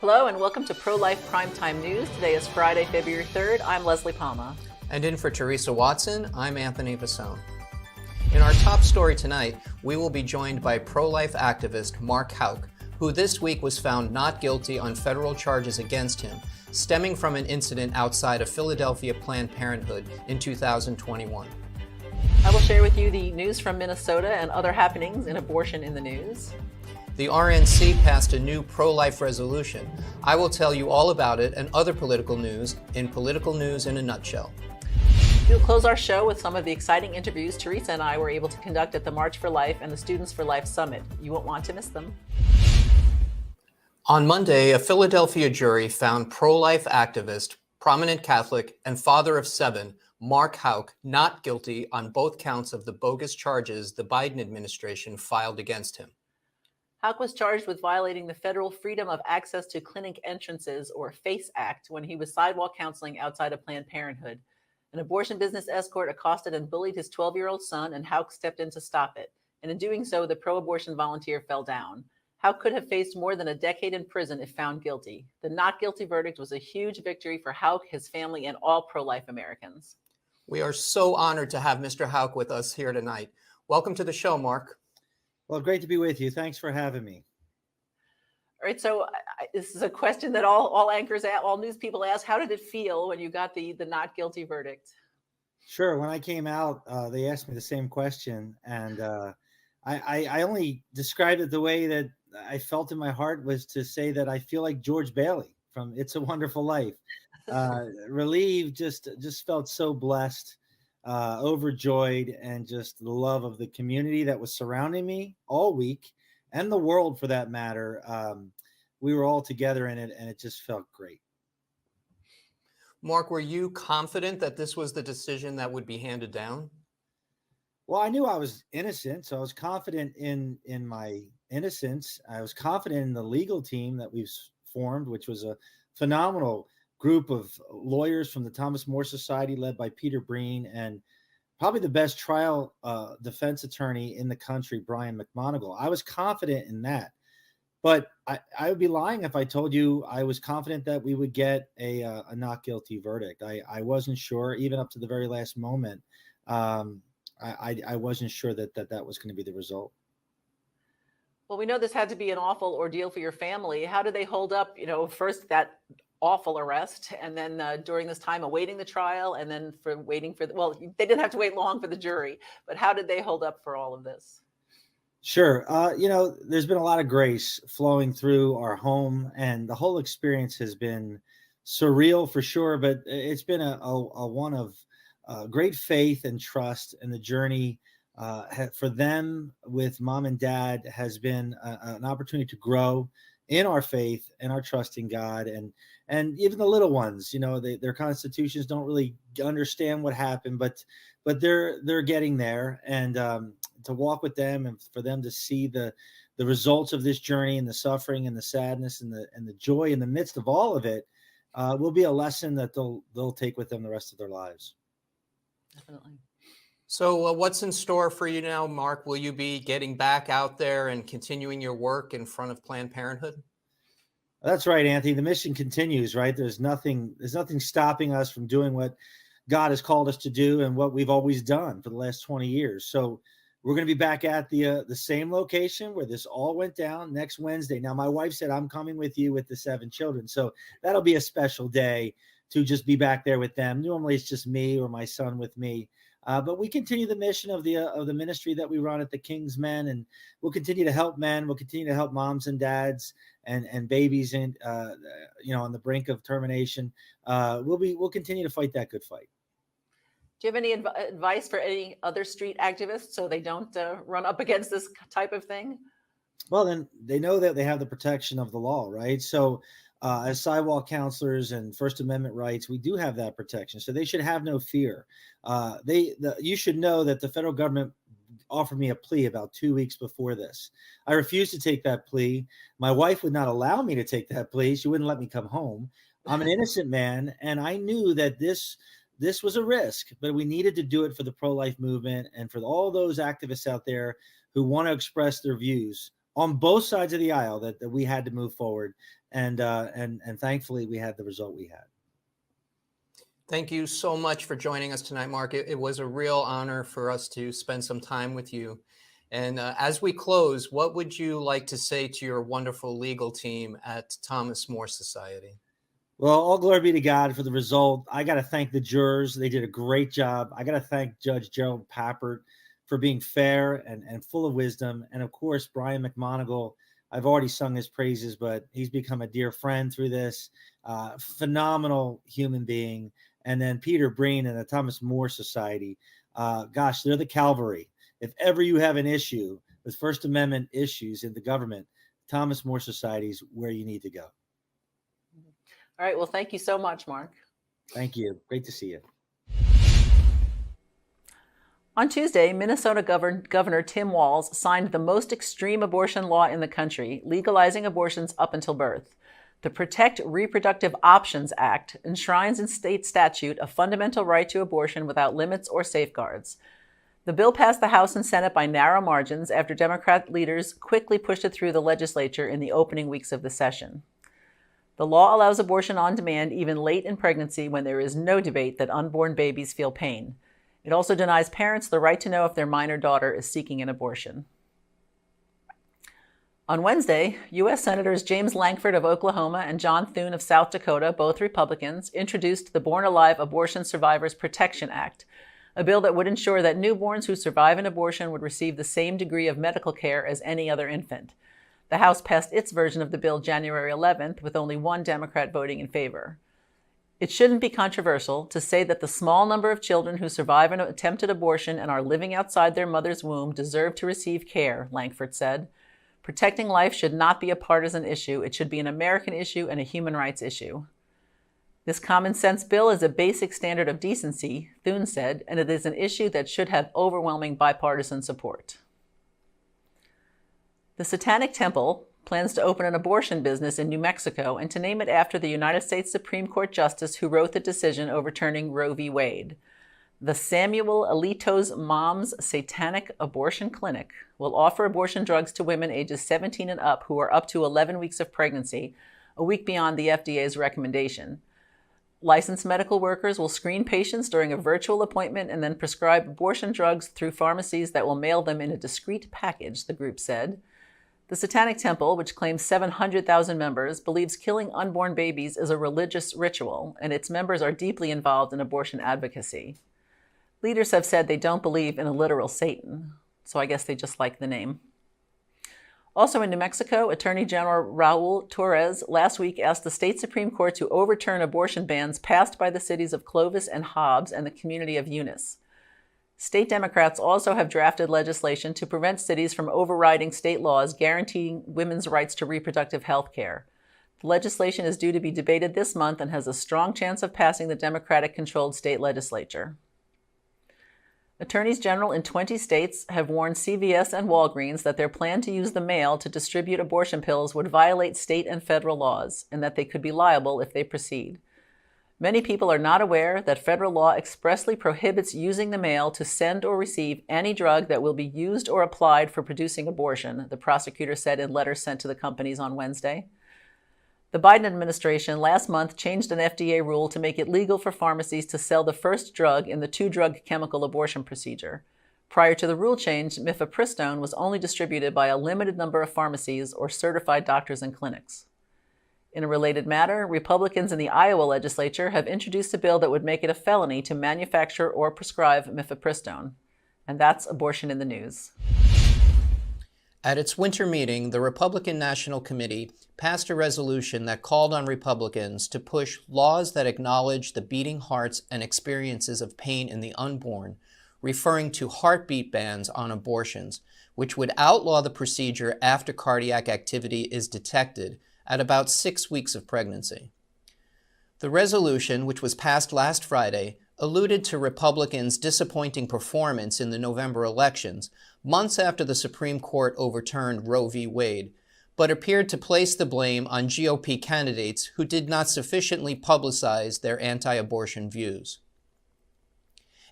Hello and welcome to Pro-Life Primetime News. Today is Friday, February 3rd. I'm Leslie Palma. And in for Teresa Watson, I'm Anthony Vasone. In our top story tonight, we will be joined by pro-life activist Mark Houck, who this week was found not guilty on federal charges against him, stemming from an incident outside of Philadelphia Planned Parenthood in 2021. I will share with you the news from Minnesota and other happenings in abortion in the news. The RNC passed a new pro-life resolution. I will tell you all about it and other political news in Political News in a Nutshell. We'll close our show with some of the exciting interviews Teresa and I were able to conduct at the March for Life and the Students for Life Summit. You won't want to miss them. On Monday, a Philadelphia jury found pro-life activist, prominent Catholic, and father of 7, Mark Houck, not guilty on both counts of the bogus charges the Biden administration filed against him. Houck was charged with violating the Federal Freedom of Access to Clinic Entrances, or FACE Act, when he was sidewalk counseling outside of Planned Parenthood. An abortion business escort accosted and bullied his 12-year-old son, and Houck stepped in to stop it. And in doing so, the pro-abortion volunteer fell down. Houck could have faced more than a decade in prison if found guilty. The not guilty verdict was a huge victory for Houck, his family, and all pro-life Americans. We are so honored to have Mr. Houck with us here tonight. Welcome to the show, Mark. Well, great to be with you. Thanks for having me. All right, so this is a question that all anchors, all news people ask. How did it feel when you got the not guilty verdict? Sure. When I came out, they asked me the same question, and I only described it the way that I felt in my heart, was to say that I feel like George Bailey from It's a Wonderful Life. Relieved, just felt so blessed. Overjoyed, and just the love of the community that was surrounding me all week, and the world for that matter. We were all together in it, and it just felt great. Mark, were you confident that this was the decision that would be handed down? Well, I knew I was innocent, so I was confident in my innocence. I was confident in the legal team that we've formed, which was a phenomenal group of lawyers from the Thomas More Society, led by Peter Breen, and probably the best trial defense attorney in the country, Brian McMonigal. I was confident in that, but I would be lying if I told you I was confident that we would get a not guilty verdict. I wasn't sure, even up to the very last moment. I wasn't sure that was going to be the result. Well, we know this had to be an awful ordeal for your family. How did they hold up? First that awful arrest, and then during this time awaiting the trial, and then for waiting for they didn't have to wait long for the jury, but how did they hold up for all of this? Sure. There's been a lot of grace flowing through our home, and the whole experience has been surreal for sure, but it's been a one of great faith and trust, and the journey for them with mom and dad has been an opportunity to grow in our faith and our trust in God, and even the little ones, their constitutions don't really understand what happened, but they're getting there, and to walk with them and for them to see the results of this journey, and the suffering and the sadness and the joy in the midst of all of it will be a lesson that they'll take with them the rest of their lives. Definitely. So what's in store for you now, Mark? Will you be getting back out there and continuing your work in front of Planned Parenthood? That's right, Anthony. The mission continues, right? There's nothing stopping us from doing what God has called us to do and what we've always done for the last 20 years. So we're going to be back at the same location where this all went down next Wednesday. Now, my wife said, I'm coming with you with the 7 children. So that'll be a special day to just be back there with them. Normally it's just me or my son with me. But we continue the mission of the ministry that we run at the King's Men, and we'll continue to help men. We'll continue to help moms and dads and babies, and on the brink of termination. We'll continue to fight that good fight. Do you have any advice for any other street activists so they don't run up against this type of thing? Well, then they know that they have the protection of the law, right? So as sidewalk counselors and First Amendment rights, we do have that protection. So they should have no fear. You should know that the federal government offered me a plea about 2 weeks before this. I refused to take that plea. My wife would not allow me to take that plea. She wouldn't let me come home. I'm an innocent man, and I knew that this was a risk, but we needed to do it for the pro-life movement and for all those activists out there who want to express their views on both sides of the aisle that we had to move forward, and thankfully we had the result we had. Thank you so much for joining us tonight, Mark. It was a real honor for us to spend some time with you. And as we close, what would you like to say to your wonderful legal team at Thomas More Society? Well, all glory be to God for the result. I got to thank the jurors. They did a great job. I got to thank Judge Gerald Pappert for being fair and full of wisdom. And of course, Brian McMonigal, I've already sung his praises, but he's become a dear friend through this. Phenomenal human being. And then Peter Breen and the Thomas More Society. Gosh, they're the cavalry. If ever you have an issue with First Amendment issues in the government, Thomas More Society is where you need to go. All right. Well, thank you so much, Mark. Thank you. Great to see you. On Tuesday, Minnesota Governor Tim Walz signed the most extreme abortion law in the country, legalizing abortions up until birth. The Protect Reproductive Options Act enshrines in state statute a fundamental right to abortion without limits or safeguards. The bill passed the House and Senate by narrow margins after Democrat leaders quickly pushed it through the legislature in the opening weeks of the session. The law allows abortion on demand even late in pregnancy when there is no debate that unborn babies feel pain. It also denies parents the right to know if their minor daughter is seeking an abortion. On Wednesday, U.S. Senators James Lankford of Oklahoma and John Thune of South Dakota, both Republicans, introduced the Born Alive Abortion Survivors Protection Act, a bill that would ensure that newborns who survive an abortion would receive the same degree of medical care as any other infant. The House passed its version of the bill January 11th, with only one Democrat voting in favor. It shouldn't be controversial to say that the small number of children who survive an attempted abortion and are living outside their mother's womb deserve to receive care, Lankford said. Protecting life should not be a partisan issue. It should be an American issue and a human rights issue. This common sense bill is a basic standard of decency, Thune said, and it is an issue that should have overwhelming bipartisan support. The Satanic Temple plans to open an abortion business in New Mexico and to name it after the United States Supreme Court Justice who wrote the decision overturning Roe v. Wade. The Samuel Alito's Mom's Satanic Abortion Clinic will offer abortion drugs to women ages 17 and up who are up to 11 weeks of pregnancy, a week beyond the FDA's recommendation. Licensed medical workers will screen patients during a virtual appointment and then prescribe abortion drugs through pharmacies that will mail them in a discreet package, the group said. The Satanic Temple, which claims 700,000 members, believes killing unborn babies is a religious ritual, and its members are deeply involved in abortion advocacy. Leaders have said they don't believe in a literal Satan, so I guess they just like the name. Also in New Mexico, Attorney General Raul Torres last week asked the state Supreme Court to overturn abortion bans passed by the cities of Clovis and Hobbs and the community of Eunice. State Democrats also have drafted legislation to prevent cities from overriding state laws guaranteeing women's rights to reproductive health care. The legislation is due to be debated this month and has a strong chance of passing the Democratic-controlled state legislature. Attorneys general in 20 states have warned CVS and Walgreens that their plan to use the mail to distribute abortion pills would violate state and federal laws, and that they could be liable if they proceed. Many people are not aware that federal law expressly prohibits using the mail to send or receive any drug that will be used or applied for producing abortion, the prosecutor said in letters sent to the companies on Wednesday. The Biden administration last month changed an FDA rule to make it legal for pharmacies to sell the first drug in the two-drug chemical abortion procedure. Prior to the rule change, mifepristone was only distributed by a limited number of pharmacies or certified doctors and clinics. In a related matter, Republicans in the Iowa legislature have introduced a bill that would make it a felony to manufacture or prescribe mifepristone. And that's abortion in the news. At its winter meeting, the Republican National Committee passed a resolution that called on Republicans to push laws that acknowledge the beating hearts and experiences of pain in the unborn, referring to heartbeat bans on abortions, which would outlaw the procedure after cardiac activity is detected at about 6 weeks of pregnancy. The resolution, which was passed last Friday, alluded to Republicans' disappointing performance in the November elections, months after the Supreme Court overturned Roe v. Wade, but appeared to place the blame on GOP candidates who did not sufficiently publicize their anti-abortion views.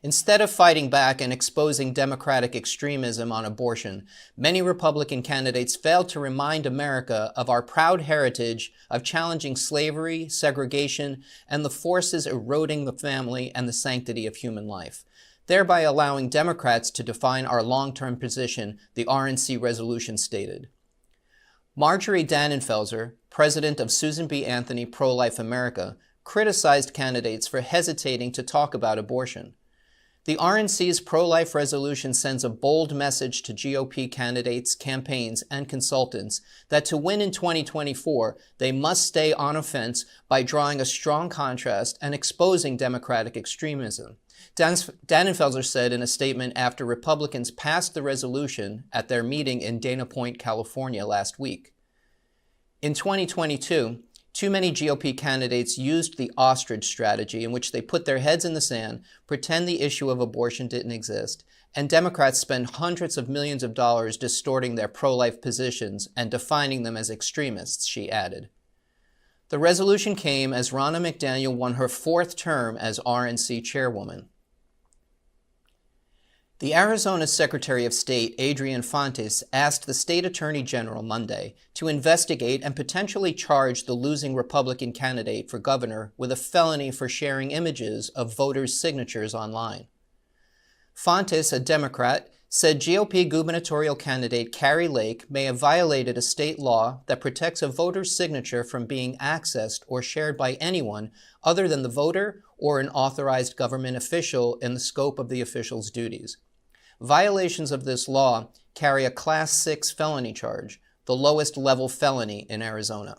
Instead of fighting back and exposing Democratic extremism on abortion, many Republican candidates failed to remind America of our proud heritage of challenging slavery, segregation, and the forces eroding the family and the sanctity of human life, thereby allowing Democrats to define our long-term position, the RNC resolution stated. Marjorie Dannenfelser, president of Susan B. Anthony Pro-Life America, criticized candidates for hesitating to talk about abortion. The RNC's pro-life resolution sends a bold message to GOP candidates, campaigns, and consultants that to win in 2024, they must stay on offense by drawing a strong contrast and exposing Democratic extremism. Dannenfelser said in a statement after Republicans passed the resolution at their meeting in Dana Point, California last week. In 2022, too many GOP candidates used the ostrich strategy in which they put their heads in the sand, pretend the issue of abortion didn't exist, and Democrats spend hundreds of millions of dollars distorting their pro-life positions and defining them as extremists, she added. The resolution came as Ronna McDaniel won her 4th term as RNC chairwoman. The Arizona Secretary of State, Adrian Fontes, asked the state attorney general Monday to investigate and potentially charge the losing Republican candidate for governor with a felony for sharing images of voters' signatures online. Fontes, a Democrat, said GOP gubernatorial candidate Kari Lake may have violated a state law that protects a voter's signature from being accessed or shared by anyone other than the voter or an authorized government official in the scope of the official's duties. Violations of this law carry a Class 6 felony charge, the lowest level felony in Arizona.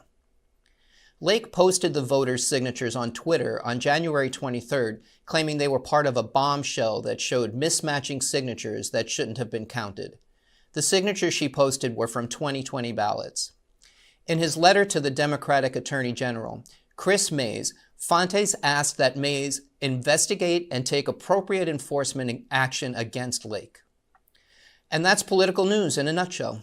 Lake posted the voters' signatures on Twitter on January 23rd, claiming they were part of a bombshell that showed mismatching signatures that shouldn't have been counted. The signatures she posted were from 2020 ballots. In his letter to the Democratic Attorney General, Chris Mays, Fontes asked that Mays investigate and take appropriate enforcement action against Lake. And that's political news in a nutshell.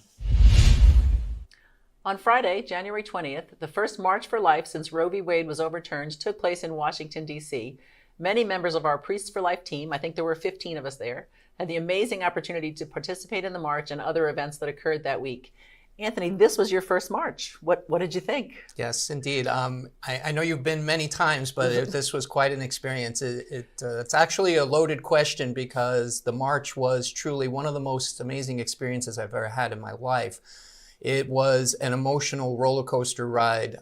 On Friday, January 20th, the first March for Life since Roe v. Wade was overturned took place in Washington, D.C. Many members of our Priests for Life team, I think there were 15 of us there, had the amazing opportunity to participate in the march and other events that occurred that week. Anthony, this was your first march. What did you think? Yes, indeed. I know you've been many times, but this was quite an experience. It's actually a loaded question because the march was truly one of the most amazing experiences I've ever had in my life. It was an emotional roller coaster ride.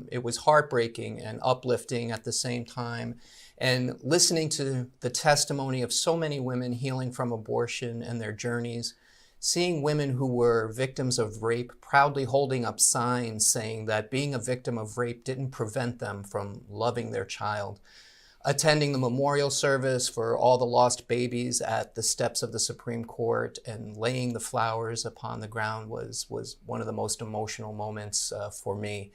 It was heartbreaking and uplifting at the same time. And listening to the testimony of so many women healing from abortion and their journeys, seeing women who were victims of rape proudly holding up signs saying that being a victim of rape didn't prevent them from loving their child, attending the memorial service for all the lost babies at the steps of the Supreme Court and laying the flowers upon the ground was one of the most emotional moments for me.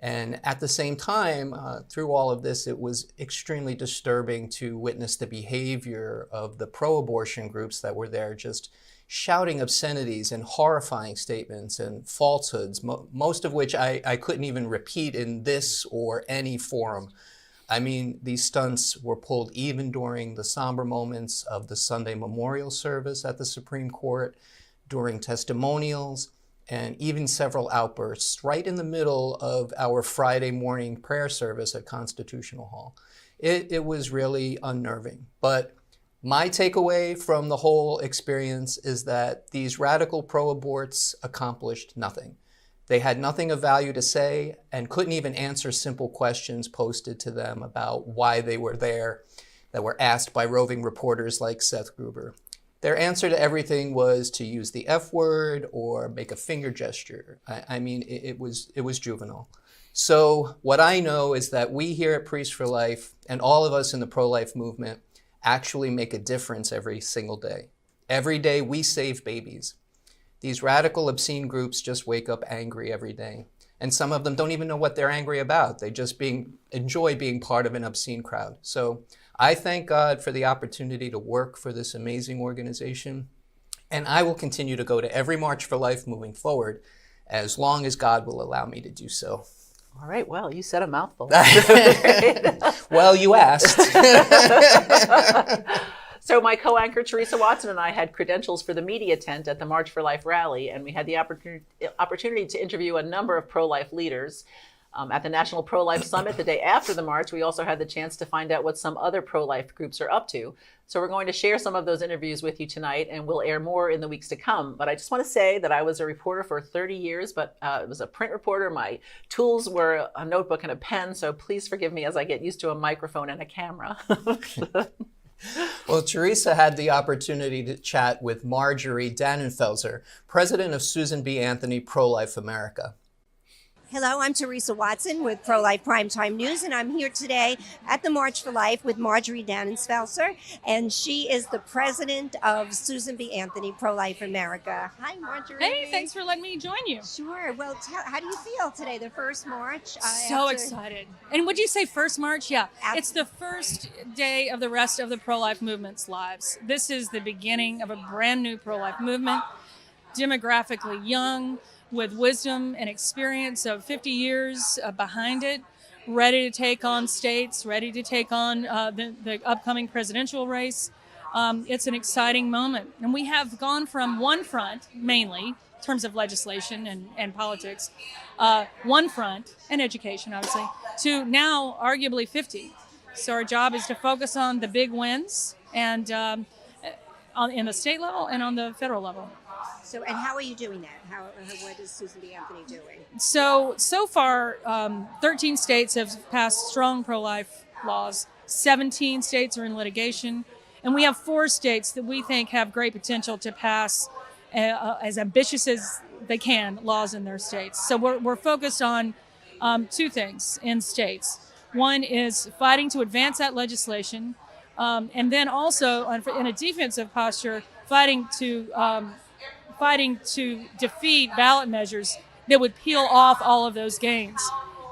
And at the same time, through all of this, it was extremely disturbing to witness the behavior of the pro-abortion groups that were there, just shouting obscenities and horrifying statements and falsehoods, most of which I couldn't even repeat in this or any forum. I mean, these stunts were pulled even during the somber moments of the Sunday memorial service at the Supreme Court, during testimonials, and even several outbursts right in the middle of our Friday morning prayer service at Constitutional Hall. It was really unnerving. But my takeaway from the whole experience is that these radical pro-aborts accomplished nothing. They had nothing of value to say and couldn't even answer simple questions posted to them about why they were there that were asked by roving reporters like Seth Gruber. Their answer to everything was to use the F word or make a finger gesture. I mean, it was juvenile. So what I know is that we here at Priests for Life and all of us in the pro-life movement actually make a difference every single day. Every day we save babies. These radical, obscene groups just wake up angry every day. And some of them don't even know what they're angry about. They just enjoy being part of an obscene crowd. So I thank God for the opportunity to work for this amazing organization. And I will continue to go to every March for Life moving forward as long as God will allow me to do so. All right, well, you said a mouthful. Well, you asked. So my co-anchor Teresa Watson and I had credentials for the media tent at the March for Life rally, and we had the opportunity to interview a number of pro-life leaders. At the National Pro-Life Summit the day after the march, we also had the chance to find out what some other pro-life groups are up to. So we're going to share some of those interviews with you tonight, and we'll air more in the weeks to come. But I just want to say that I was a reporter for 30 years, but it was a print reporter. My tools were a notebook and a pen, so please forgive me as I get used to a microphone and a camera. Well, Teresa had the opportunity to chat with Marjorie Dannenfelser, president of Susan B. Anthony Pro-Life America. Hello, I'm Teresa Watson with Pro-Life Primetime News, and I'm here today at the March for Life with Marjorie Dannenfelser, and she is the president of Susan B. Anthony Pro-Life America. Hi, Marjorie. Hey, thanks for letting me join you. Sure. Well, how do you feel today, the first march? Excited. And would you say first march? Yeah. It's the first day of the rest of the pro-life movement's lives. This is the beginning of a brand new pro-life movement, demographically young, with wisdom and experience of 50 years behind it, ready to take on states, ready to take on the upcoming presidential race. It's an exciting moment. And we have gone from one front, mainly, in terms of legislation and politics, one front, and education, obviously, to now arguably 50. So our job is to focus on the big wins and in the state level and on the federal level. So, and how are you doing that? What is Susan B. Anthony doing? So far, 13 states have passed strong pro-life laws. 17 states are in litigation. And we have 4 states that we think have great potential to pass as ambitious as they can laws in their states. So we're focused on 2 things in states. One is fighting to advance that legislation. And then also, in a defensive posture, fighting to defeat ballot measures that would peel off all of those gains.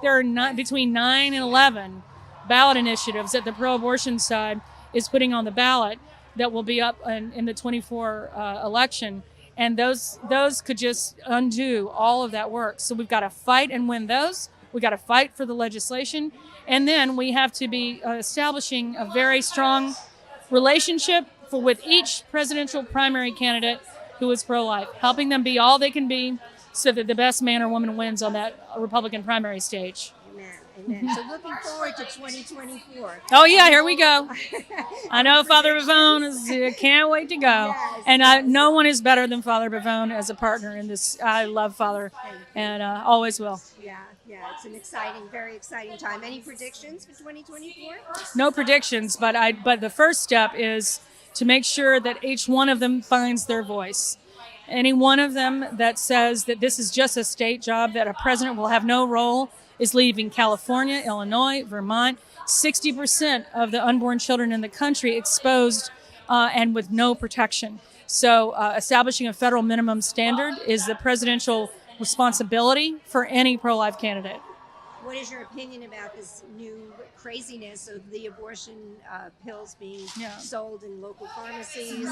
There are between 9 and 11 ballot initiatives that the pro-abortion side is putting on the ballot that will be up in the 24 election. And those could just undo all of that work. So we've got to fight and win those. We've got to fight for the legislation. And then we have to be establishing a very strong relationship with each presidential primary candidate who is pro-life, helping them be all they can be so that the best man or woman wins on that Republican primary stage. Amen. So looking forward to 2024. Oh, yeah, here we go. I know Father Bavone can't wait to go. Yes, and no one is better than Father Bavone as a partner in this. I love Father and always will. Yeah, it's an very exciting time. Any predictions for 2024? No predictions, but the first step is to make sure that each one of them finds their voice. Any one of them that says that this is just a state job, that a president will have no role, is leaving California, Illinois, Vermont. 60% of the unborn children in the country exposed and with no protection. So establishing a federal minimum standard is the presidential responsibility for any pro-life candidate. What is your opinion about this new craziness of the abortion pills being sold in local pharmacies?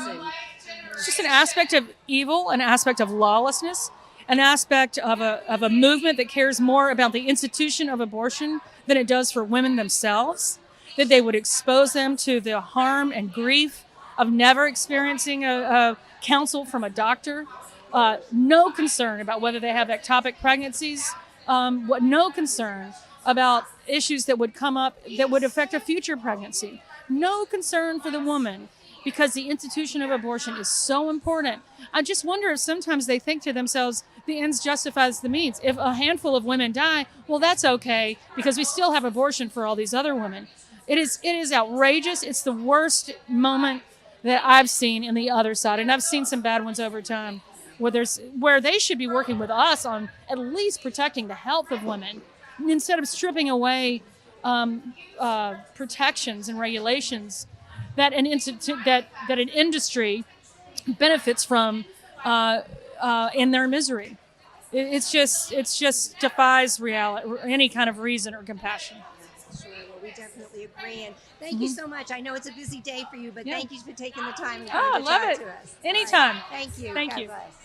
It's just an aspect of evil, an aspect of lawlessness, an aspect of a movement that cares more about the institution of abortion than it does for women themselves, that they would expose them to the harm and grief of never experiencing a counsel from a doctor, no concern about whether they have ectopic pregnancies, no concern about issues that would come up that would affect a future pregnancy. No concern for the woman, because the institution of abortion is so important. I just wonder if sometimes they think to themselves, the ends justifies the means. If a handful of women die, well, that's okay, because we still have abortion for all these other women. It is outrageous. It's the worst moment that I've seen in the other side, and I've seen some bad ones over time, where they should be working with us on at least protecting the health of women, instead of stripping away protections and regulations that an industry benefits from in their misery. It's just defies reality, any kind of reason or compassion. Sure, well, we definitely agree. And thank you so much. I know it's a busy day for you, but thank you for taking the time and coming to talk to us. Anytime. Right. Thank you. Thank God you. bless.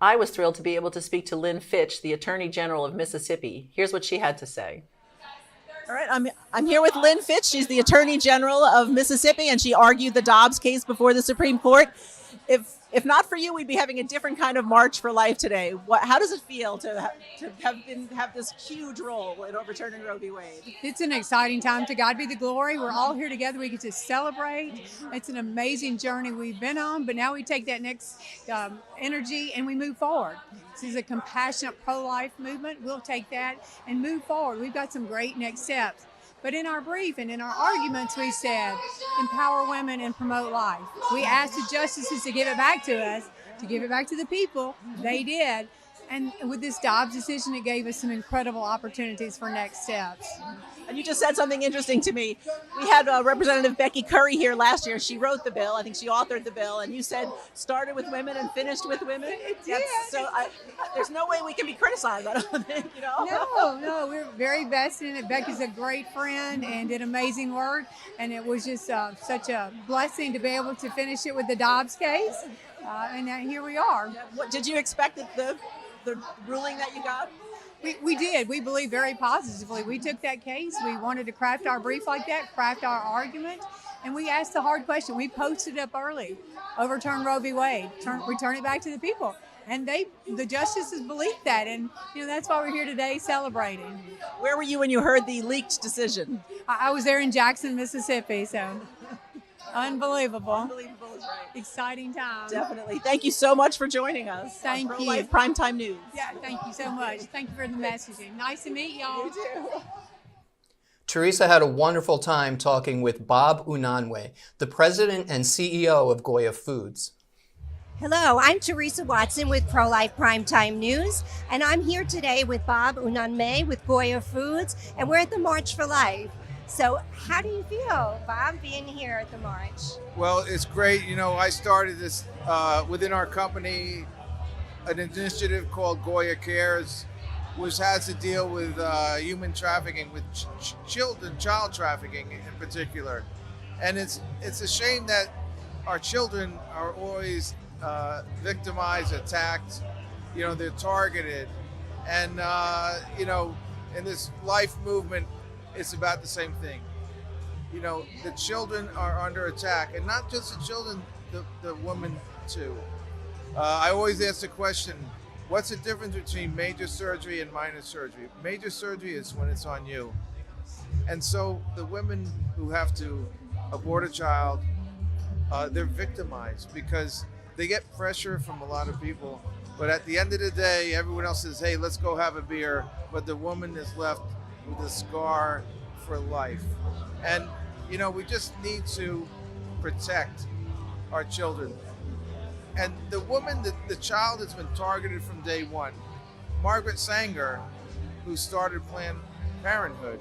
I was thrilled to be able to speak to Lynn Fitch, the Attorney General of Mississippi. Here's what she had to say. All right, I'm here with Lynn Fitch. She's the Attorney General of Mississippi, and she argued the Dobbs case before the Supreme Court. If not for you, we'd be having a different kind of march for life today. How does it feel to have this huge role in overturning Roe v. Wade? It's an exciting time. To God be the glory. We're all here together. We get to celebrate. It's an amazing journey we've been on, but now we take that next energy and we move forward. This is a compassionate pro-life movement. We'll take that and move forward. We've got some great next steps. But in our brief and in our arguments, we said, empower women and promote life. We asked the justices to give it back to us, to give it back to the people. They did. And with this Dobbs decision, it gave us some incredible opportunities for next steps. And you just said something interesting to me. We had Representative Becky Curry here last year. She wrote the bill. I think she authored the bill. And you said started with women and finished with women. It did. So there's no way we can be criticized, I don't think, you know? No, we're very vested in it. Becky's a great friend and did amazing work. And it was just such a blessing to be able to finish it with the Dobbs case. And here we are. What did you expect the ruling that you got? We did. We believe very positively. We took that case. We wanted to craft our brief like that, craft our argument, and we asked the hard question. We posted up early, overturn Roe v. Wade, return it back to the people. And the justices believed that, and that's why we're here today celebrating. Where were you when you heard the leaked decision? I was there in Jackson, Mississippi, so unbelievable. Unbelievable is right. Exciting time. Definitely. Thank you so much for joining us. Thank on you. Pro-Life Primetime News. Yeah, thank you so much. Thank you for the messaging. Nice to meet y'all. You too. Teresa had a wonderful time talking with Bob Unanue, the president and CEO of Goya Foods. Hello, I'm Teresa Watson with Pro-Life Primetime News, and I'm here today with Bob Unanue with Goya Foods, and we're at the March for Life. So how do you feel, Bob, being here at the march? Well, it's great. I started this within our company, an initiative called Goya Cares, which has to deal with human trafficking, with child trafficking in particular. And it's a shame that our children are always victimized, attacked. They're targeted. And, in this life movement, it's about the same thing. The children are under attack, and not just the children, the women too. I always ask the question, what's the difference between major surgery and minor surgery? Major surgery is when it's on you. And so the women who have to abort a child, they're victimized because they get pressure from a lot of people. But at the end of the day, everyone else says, hey, let's go have a beer. But the woman is left with a scar for life. And, we just need to protect our children. And the woman, the child has been targeted from day one. Margaret Sanger, who started Planned Parenthood,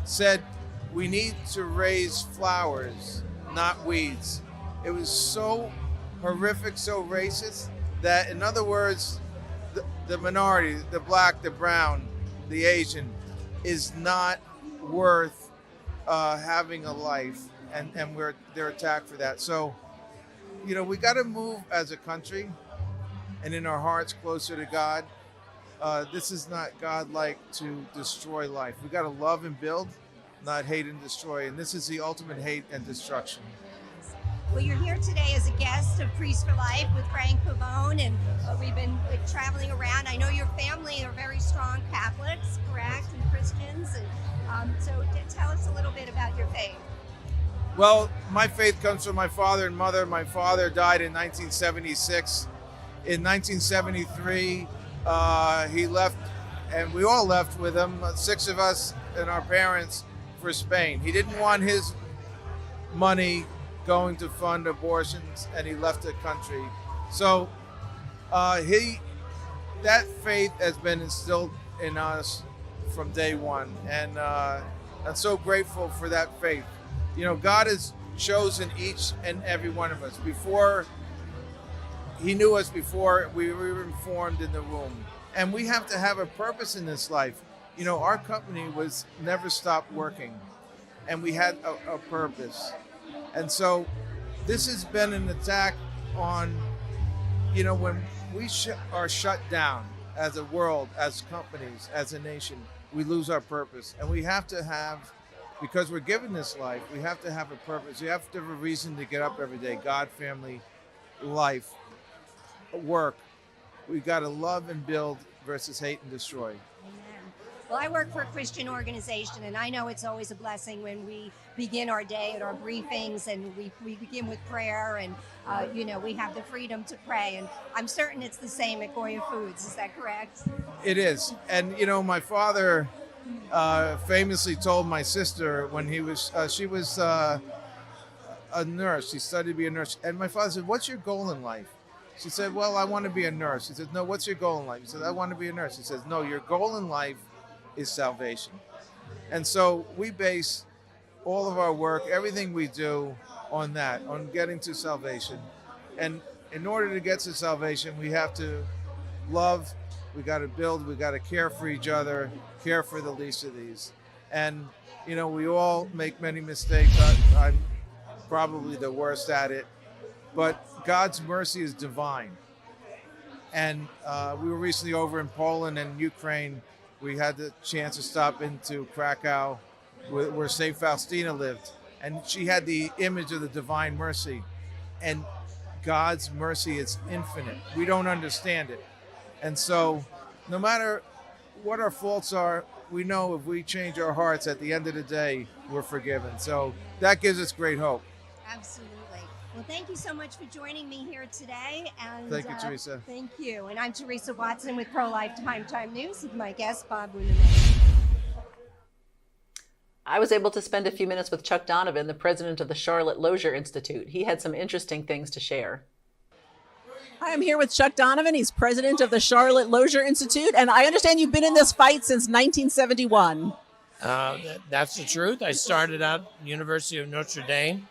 said, we need to raise flowers, not weeds. It was so horrific, so racist, that in other words, the minority, the black, the brown, the Asian, is not worth having a life, and they're attacked for that. So, we got to move as a country and in our hearts closer to God. This is not God-like to destroy life. We got to love and build, not hate and destroy. And this is the ultimate hate and destruction. Well, you're here today as a guest of Priests for Life with Frank Pavone, and we've been traveling around. I know your family are very strong Catholics, correct, and Christians, and so tell us a little bit about your faith. Well, my faith comes from my father and mother. My father died in 1976. In 1973, he left, and we all left with him, 6 of us and our parents, for Spain. He didn't want his money going to fund abortions, and he left the country. So that faith has been instilled in us from day one, and I'm so grateful for that faith. God has chosen each and every one of us. Before he knew us, before we were formed in the womb, and we have to have a purpose in this life. Our company was never stopped working, and we had a purpose. And so this has been an attack on, when we are shut down as a world, as companies, as a nation, we lose our purpose. And we have to have, because we're given this life, we have to have a purpose. We have to have a reason to get up every day. God, family, life, work. We got to love and build versus hate and destroy. Amen. Well, I work for a Christian organization, and I know it's always a blessing when we begin our day at our briefings, and we begin with prayer, and we have the freedom to pray. And I'm certain it's the same at Goya Foods. Is that correct? It is. And, my father famously told my sister when she was a nurse. She studied to be a nurse. And my father said, "What's your goal in life?" She said, "Well, I want to be a nurse." He said, "No, what's your goal in life?" He said, "I want to be a nurse." He says, "No, your goal in life is salvation." And so we base all of our work, everything we do on that, on getting to salvation. And in order to get to salvation, we have to love, we got to build, we got to care for each other, care for the least of these. And, we all make many mistakes. I'm probably the worst at it. But God's mercy is divine. And we were recently over in Poland and Ukraine. We had the chance to stop into Krakow, where St. Faustina lived. And she had the image of the divine mercy. And God's mercy is infinite. We don't understand it. And so no matter what our faults are, we know if we change our hearts at the end of the day, we're forgiven. So that gives us great hope. Absolutely. Well, thank you so much for joining me here today. And Thank you, Teresa. Thank you. And I'm Teresa Watson with Pro-Life Primetime News with my guest, Bob Unanue. I was able to spend a few minutes with Chuck Donovan, the president of the Charlotte Lozier Institute. He had some interesting things to share. Hi, I'm here with Chuck Donovan. He's president of the Charlotte Lozier Institute. And I understand you've been in this fight since 1971. That's the truth. I started out at the University of Notre Dame,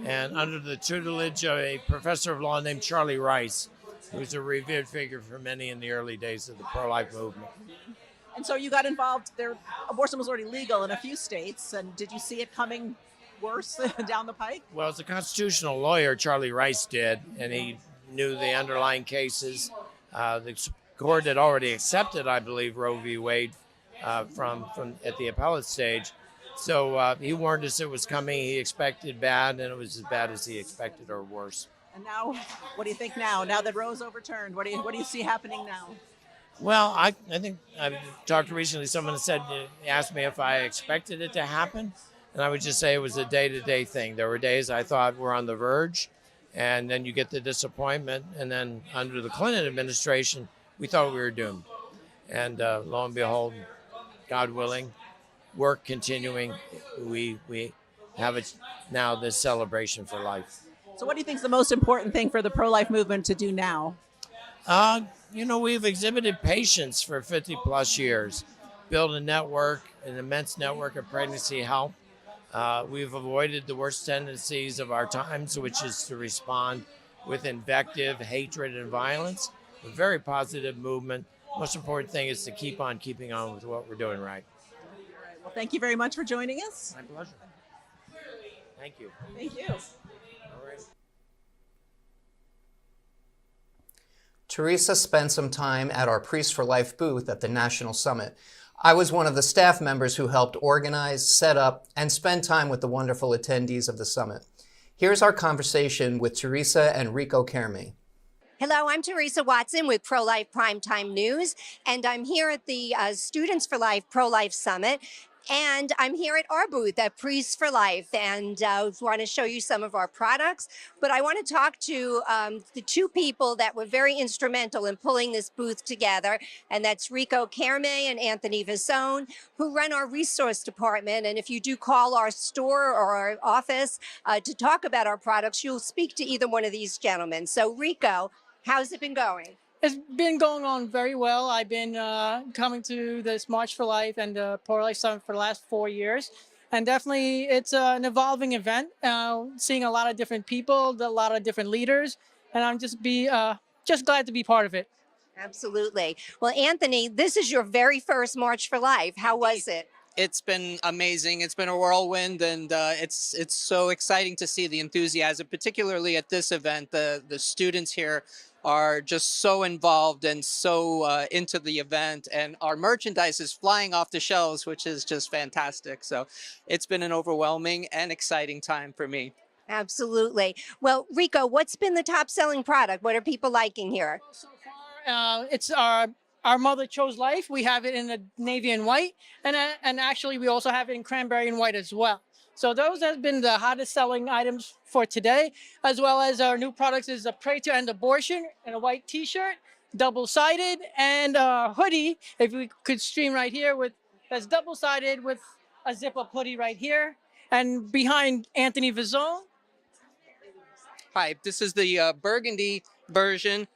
and under the tutelage of a professor of law named Charlie Rice, who was a revered figure for many in the early days of the pro-life movement. And so you got involved there. Abortion was already legal in a few states. And did you see it coming worse down the pike? Well, as a constitutional lawyer, Charlie Rice did, and he knew the underlying cases. The court had already accepted, I believe, Roe v. Wade from at the appellate stage. So he warned us it was coming. He expected bad, and it was as bad as he expected or worse. And now, what do you think now? Now that Roe's overturned, what do you see happening now? Well, I think I talked recently. Someone asked me if I expected it to happen, and I would just say it was a day-to-day thing. There were days I thought we're on the verge, and then you get the disappointment. And then under the Clinton administration, we thought we were doomed. And lo and behold, God willing, work continuing, we have it now, this celebration for life. So what do you think is the most important thing for the pro-life movement to do now? We've exhibited patience for 50 plus years, built a network, an immense network of pregnancy help. We've avoided the worst tendencies of our times, which is to respond with invective, hatred, and violence. A very positive movement. Most important thing is to keep on keeping on with what we're doing right. Well, thank you very much for joining us. My pleasure. Thank you. Thank you. All right. Teresa spent some time at our Priest for Life booth at the National Summit. I was one of the staff members who helped organize, set up, and spend time with the wonderful attendees of the summit. Here's our conversation with Teresa and Rico Kerme. Hello, I'm Teresa Watson with Pro-Life Primetime News, and I'm here at the Students for Life Pro-Life Summit. And I'm here at our booth at Priests for Life, and want to show you some of our products. But I want to talk to the two people that were very instrumental in pulling this booth together, and that's Rico Kerme and Anthony Visone, who run our resource department. And if you do call our store or our office to talk about our products, you'll speak to either one of these gentlemen. So Rico, how's it been going? It's been going on very well. I've been coming to this March for Life and the Pro-Life Summit for the last 4 years. And definitely it's an evolving event, seeing a lot of different people, a lot of different leaders. And I'm just glad to be part of it. Absolutely. Well, Anthony, this is your very first March for Life. How was it? It's been amazing. It's been a whirlwind, and it's so exciting to see the enthusiasm, particularly at this event. The students here are just so involved and so into the event, and our merchandise is flying off the shelves, which is just fantastic. So it's been an overwhelming and exciting time for me. Absolutely. Well, Rico, what's been the top selling product? What are people liking here? So far, it's our Mother Chose Life. We have it in the navy and white, and actually we also have it in cranberry and white as well. So those have been the hottest selling items for today, as well as our new products is a Pray to End Abortion and a white T-shirt, double-sided, and a hoodie. If we could stream right here that's double-sided with a zip-up hoodie right here, and behind Anthony Vizon. Hi, this is the burgundy version,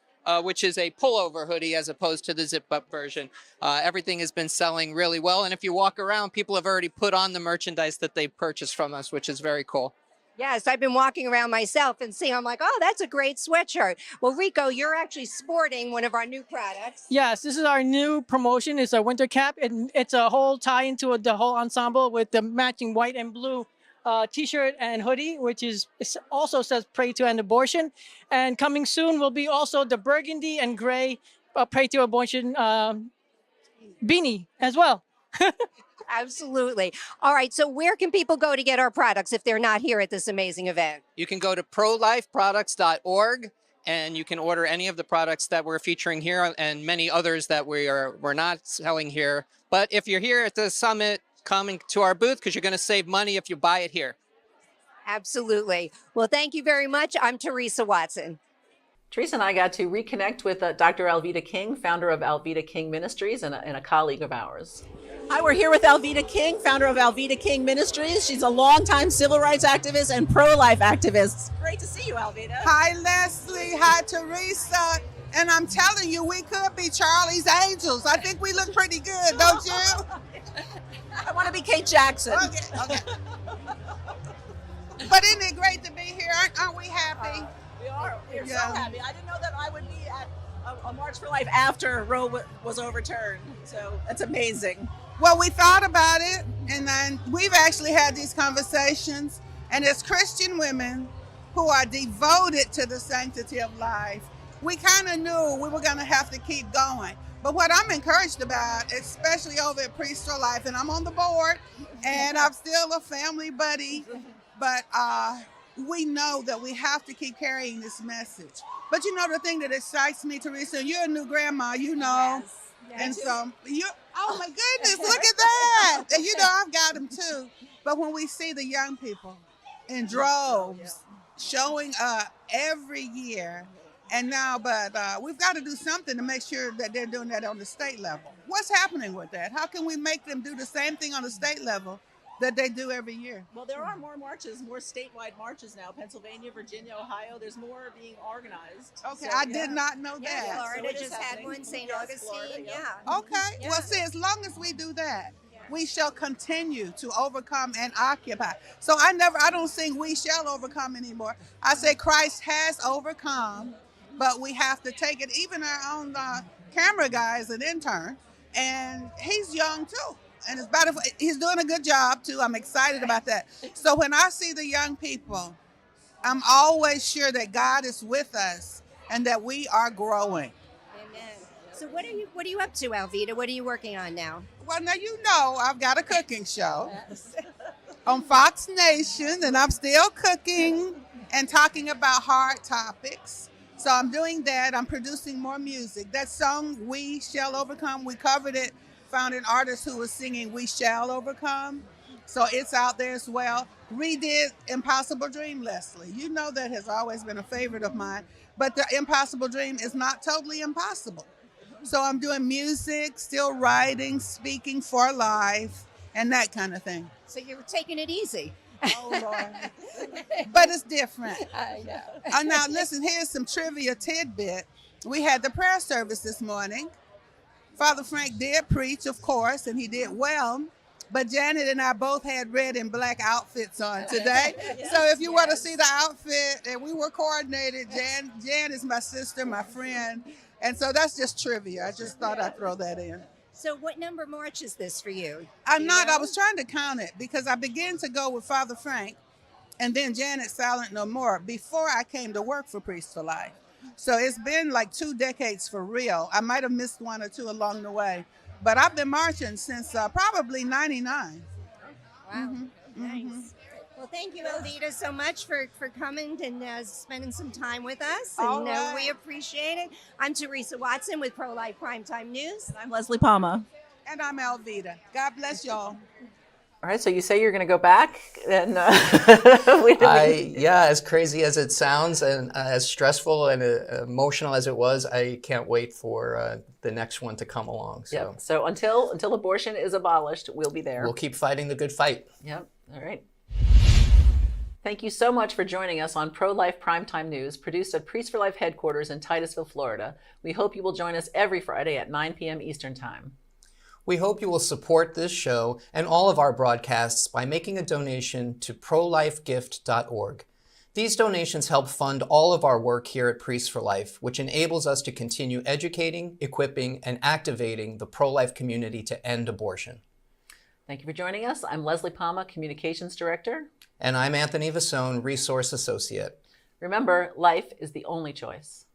which is a pullover hoodie as opposed to the zip-up version. Everything has been selling really well, and if you walk around, people have already put on the merchandise that they purchased from us, which is very cool. Yes, I've been walking around myself and seeing, I'm like, oh, that's a great sweatshirt. Well, Rico, you're actually sporting one of our new products. Yes, this is our new promotion. It's a winter cap, and it's a whole tie into the whole ensemble with the matching white and blue T-shirt and hoodie, which also says Pray to End Abortion. And coming soon will be also the burgundy and gray Pray to Abortion beanie as well. Absolutely. All right. So where can people go to get our products if they're not here at this amazing event? You can go to prolifeproducts.org, and you can order any of the products that we're featuring here and many others that we're not selling here. But if you're here at the summit, come to our booth because you're going to save money if you buy it here. Absolutely. Well, thank you very much. I'm Teresa Watson. Teresa and I got to reconnect with Dr. Alveda King, founder of Alveda King Ministries and a colleague of ours. Hi, we're here with Alveda King, founder of Alveda King Ministries. She's a longtime civil rights activist and pro-life activist. Great to see you, Alveda. Hi, Leslie. Hi, Teresa. And I'm telling you, we could be Charlie's Angels. I think we look pretty good, don't you? I want to be Kate Jackson. Okay. But isn't it great to be here? Aren't we happy? We are. We're so happy. I didn't know that I would be at a March for Life after Roe was overturned. So that's amazing. Well, we thought about it, and then we've actually had these conversations. And as Christian women who are devoted to the sanctity of life, we kind of knew we were going to have to keep going. But what I'm encouraged about, especially over at Priests for Life, and I'm on the board, and I'm still a family buddy, but we know that we have to keep carrying this message. But you know the thing that excites me, Teresa, you're a new grandma, you know, and so oh my goodness, look at that. And you know, I've got them too. But when we see the young people in droves showing up every year, and now, we've got to do something to make sure that they're doing that on the state level. What's happening with that? How can we make them do the same thing on the state level that they do every year? Well, there are more marches, more statewide marches now. Pennsylvania, Virginia, Ohio, there's more being organized. Okay, so, I did not know that. Yeah, Florida just had one, St. Augustine, Florida, Okay, well, see, as long as we do that, we shall continue to overcome and occupy. So I don't sing we shall overcome anymore. I say Christ has overcome, but we have to take it. Even our own camera guy is an intern, and he's young too. And he's doing a good job too. I'm excited about that. So when I see the young people, I'm always sure that God is with us and that we are growing. Amen. So what are you up to, Alveda? What are you working on now? Well, now you know I've got a cooking show on Fox Nation, and I'm still cooking and talking about hard topics. So I'm doing that. I'm producing more music. That song, We Shall Overcome, we covered it, found an artist who was singing We Shall Overcome. So it's out there as well. Redid Impossible Dream, Leslie. You know that has always been a favorite of mine. But the Impossible Dream is not totally impossible. So I'm doing music, still writing, speaking for life, and that kind of thing. So you're taking it easy. Oh, Lord. But it's different. I know. Now, listen, here's some trivia tidbit. We had the prayer service this morning. Father Frank did preach, of course, and he did well. But Janet and I both had red and black outfits on today. So if you want to see the outfit, and we were coordinated. Jan is my sister, my friend. And so that's just trivia. I just thought I'd throw that in. So what number march is this for you? I was trying to count it because I began to go with Father Frank and then Janet Silent No More before I came to work for Priests for Life. So it's been like 2 decades for real. I might have missed 1 or 2 along the way, but I've been marching since probably 99. Wow. Nice. Well, thank you, Alveda, so much for coming and spending some time with us. All And right. we appreciate it. I'm Teresa Watson with Pro-Life Primetime News. I'm Leslie Palma. And I'm Alveda. God bless y'all. All right, so you say you're going to go back, and Yeah, as crazy as it sounds, and as stressful and emotional as it was, I can't wait for the next one to come along. So Yep. So until abortion is abolished, we'll be there. we'll keep fighting the good fight. Yep. All right. Thank you so much for joining us on Pro-Life Primetime News, produced at Priests for Life headquarters in Titusville, Florida. We hope you will join us every Friday at 9 p.m. Eastern Time. We hope you will support this show and all of our broadcasts by making a donation to prolifegift.org. These donations help fund all of our work here at Priests for Life, which enables us to continue educating, equipping, and activating the pro-life community to end abortion. Thank you for joining us. I'm Leslie Palma, Communications Director. And I'm Anthony Vasone, Resource Associate. Remember, life is the only choice.